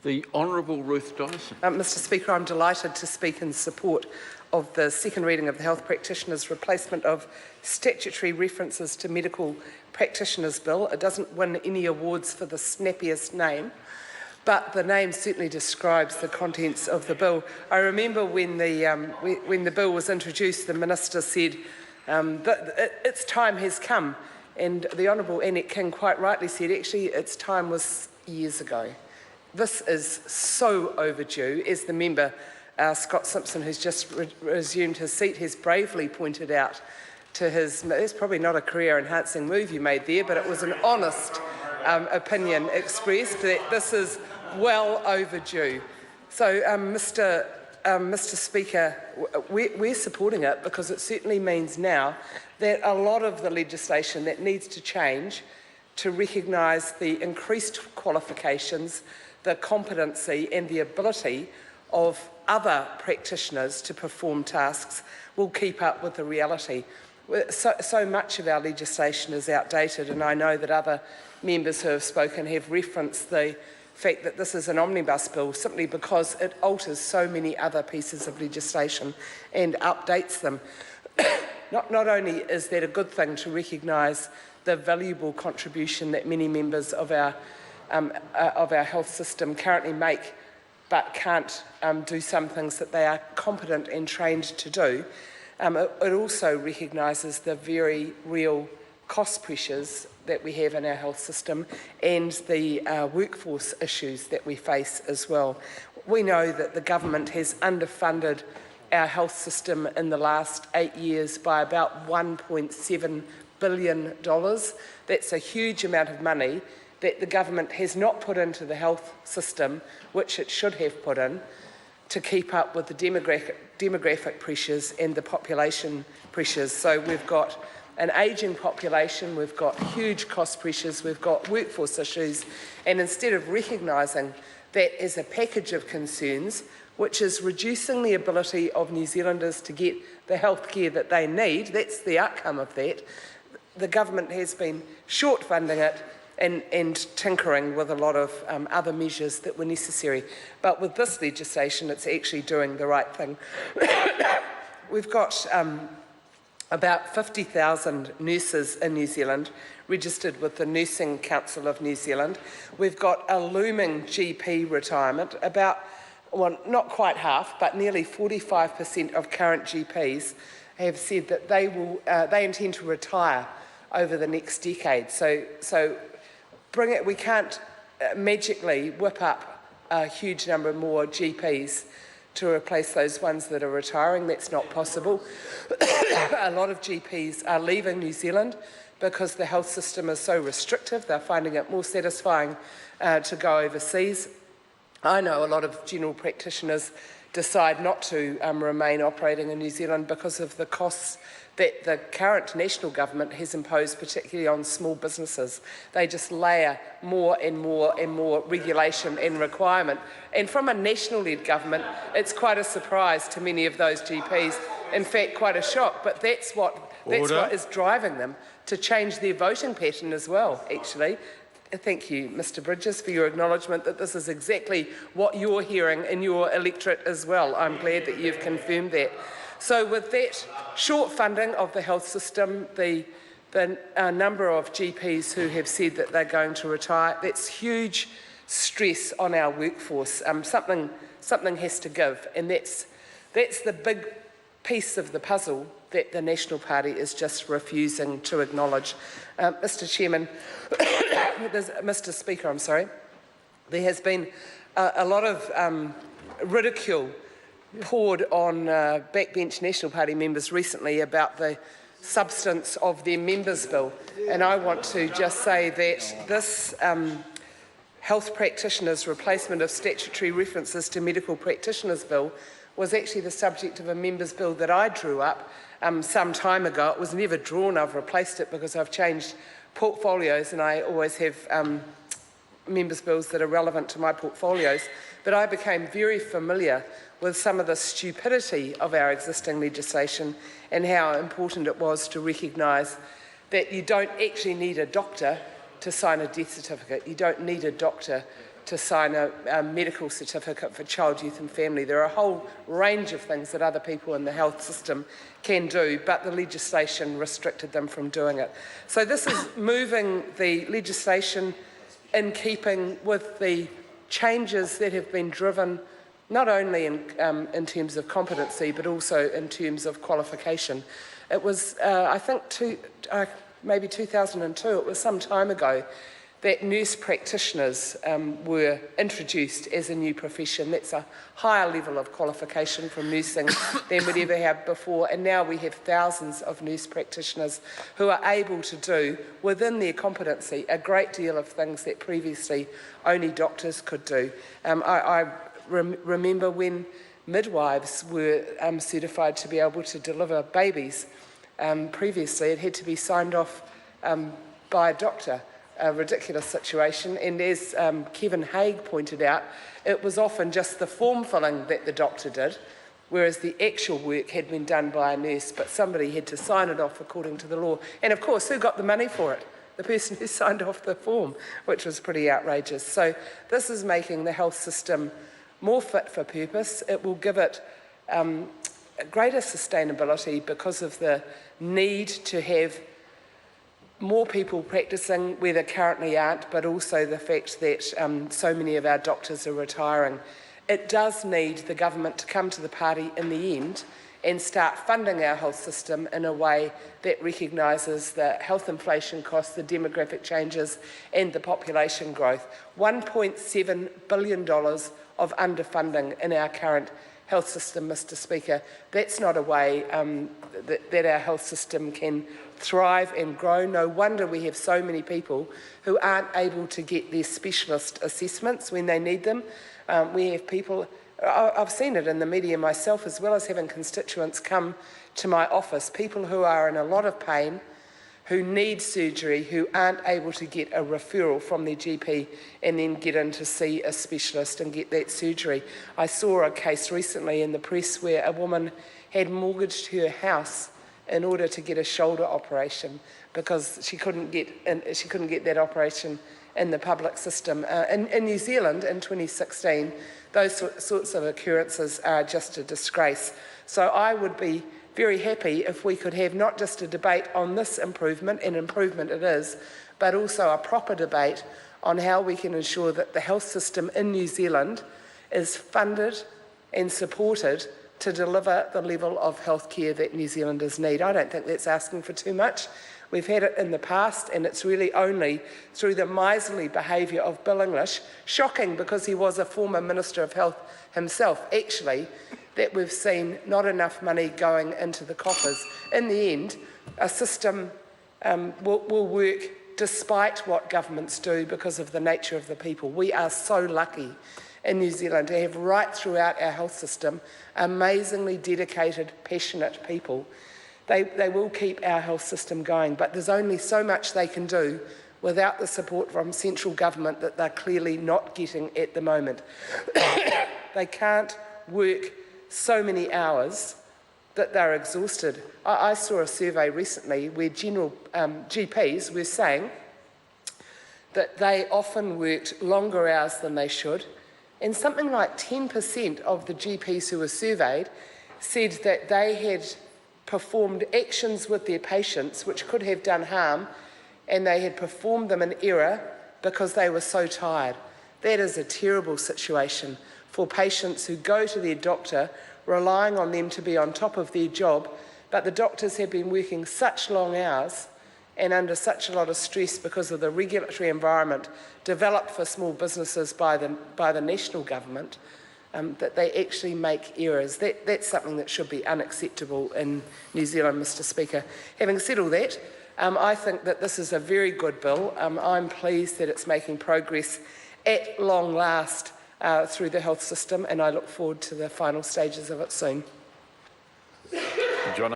The Honourable Ruth Dyson. Mr Speaker, I'm delighted to speak in support of the second reading of the Health Practitioners Replacement of Statutory References to Medical Practitioners Bill. It doesn't win any awards for the snappiest name, but the name certainly describes the contents of the bill. I remember when the bill was introduced, the Minister said that its time has come, and the Honourable Annette King quite rightly said actually its time was years ago. This is so overdue, as the member Scott Simpson, who's just resumed his seat, has bravely pointed out to his... It's probably not a career-enhancing move you made there, but it was an honest opinion expressed that this is well overdue. So, Mr Speaker, we're supporting it because it certainly means now that a lot of the legislation that needs to change to recognise the increased qualifications, the competency and the ability of other practitioners to perform tasks will keep up with the reality. So much of our legislation is outdated, and I know that other members who have spoken have referenced the fact that this is an omnibus bill simply because it alters so many other pieces of legislation and updates them. Not only is that a good thing to recognise the valuable contribution that many members of our health system currently make, but can't do some things that they are competent and trained to do, it also recognises the very real cost pressures that we have in our health system and the workforce issues that we face as well. We know that the government has underfunded our health system in the last 8 years by about $1.7 billion. That's a huge amount of money that the government has not put into the health system, which it should have put in, to keep up with the demographic pressures and the population pressures. So we've got an ageing population, we've got huge cost pressures, we've got workforce issues, and instead of recognising that as a package of concerns, which is reducing the ability of New Zealanders to get the health care that they need, that's the outcome of that, the government has been short funding it and tinkering with a lot of other measures that were necessary. But with this legislation, it's actually doing the right thing. We've got about 50,000 nurses in New Zealand registered with the Nursing Council of New Zealand. We've got a looming GP retirement. About, well, not quite half, but nearly 45% of current GPs have said that they intend to retire over the next decade. So bring it. We can't magically whip up a huge number more GPs to replace those ones that are retiring. That's not possible. A lot of GPs are leaving New Zealand because the health system is so restrictive. They're finding it more satisfying to go overseas. I know a lot of general practitioners decide not to remain operating in New Zealand because of the costs that the current national government has imposed, particularly on small businesses. They just layer more and more and more regulation and requirement. And from a national-led government, it's quite a surprise to many of those GPs. In fact, quite a shock. But that's what is driving them to change their voting pattern as well, actually. Thank you, Mr Bridges, for your acknowledgement that this is exactly what you're hearing in your electorate as well. I'm glad that you've confirmed that. So with that short funding of the health system, the number of GPs who have said that they're going to retire, that's huge stress on our workforce. Something has to give, and that's the big piece of the puzzle that the National Party is just refusing to acknowledge. Mr Speaker, there has been a lot of ridicule poured on backbench National Party members recently about the substance of their members' bill. And I want to just say that this Health Practitioners Replacement of Statutory References to Medical Practitioners Bill was actually the subject of a members' bill that I drew up some time ago. It was never drawn. I've replaced it because I've changed portfolios and I always have members' bills that are relevant to my portfolios. But I became very familiar with some of the stupidity of our existing legislation and how important it was to recognise that you don't actually need a doctor to sign a death certificate. You don't need a doctor to sign a medical certificate for child, youth and family. There are a whole range of things that other people in the health system can do, but the legislation restricted them from doing it. So this is moving the legislation in keeping with the changes that have been driven not only in terms of competency, but also in terms of qualification. It was, I think, maybe 2002, it was some time ago, that nurse practitioners were introduced as a new profession. That's a higher level of qualification from nursing than we'd ever had before, and now we have thousands of nurse practitioners who are able to do, within their competency, a great deal of things that previously only doctors could do. I remember when midwives were certified to be able to deliver babies. Previously, it had to be signed off by a doctor. A ridiculous situation, and as Kevin Haig pointed out, it was often just the form filling that the doctor did, whereas the actual work had been done by a nurse, but somebody had to sign it off according to the law. And of course, who got the money for it? The person who signed off the form, which was pretty outrageous. So this is making the health system more fit for purpose. It will give it greater sustainability because of the need to have more people practising where there currently aren't, but also the fact that so many of our doctors are retiring. It does need the government to come to the party in the end and start funding our health system in a way that recognises the health inflation costs, the demographic changes and the population growth. $1.7 billion of underfunding in our current health system, Mr Speaker. That's not a way that our health system can thrive and grow. No wonder we have so many people who aren't able to get their specialist assessments when they need them. We have people, I've seen it in the media myself, as well as having constituents come to my office, people who are in a lot of pain, who need surgery, who aren't able to get a referral from their GP and then get in to see a specialist and get that surgery. I saw a case recently in the press where a woman had mortgaged her house in order to get a shoulder operation because she couldn't get that operation in the public system. In New Zealand in 2016, those sorts of occurrences are just a disgrace. So I would be very happy if we could have not just a debate on this improvement, and improvement it is, but also a proper debate on how we can ensure that the health system in New Zealand is funded and supported to deliver the level of health care that New Zealanders need. I don't think that's asking for too much. We've had it in the past, and it's really only through the miserly behaviour of Bill English, shocking because he was a former Minister of Health himself, actually, that we've seen not enough money going into the coffers. In the end, a system will work despite what governments do because of the nature of the people. We are so lucky in New Zealand to have right throughout our health system amazingly dedicated, passionate people. They will keep our health system going, but there's only so much they can do without the support from central government that they're clearly not getting at the moment. They can't work so many hours that they're exhausted. I saw a survey recently where general GPs were saying that they often worked longer hours than they should, and something like 10% of the GPs who were surveyed said that they had performed actions with their patients which could have done harm, and they had performed them in error because they were so tired. That is a terrible situation for patients who go to their doctor relying on them to be on top of their job, but the doctors have been working such long hours and under such a lot of stress because of the regulatory environment developed for small businesses by the national government, that they actually make errors. That's something that should be unacceptable in New Zealand, Mr Speaker. Having said all that, I think that this is a very good bill. I'm pleased that it's making progress at long last through the health system, and I look forward to the final stages of it soon.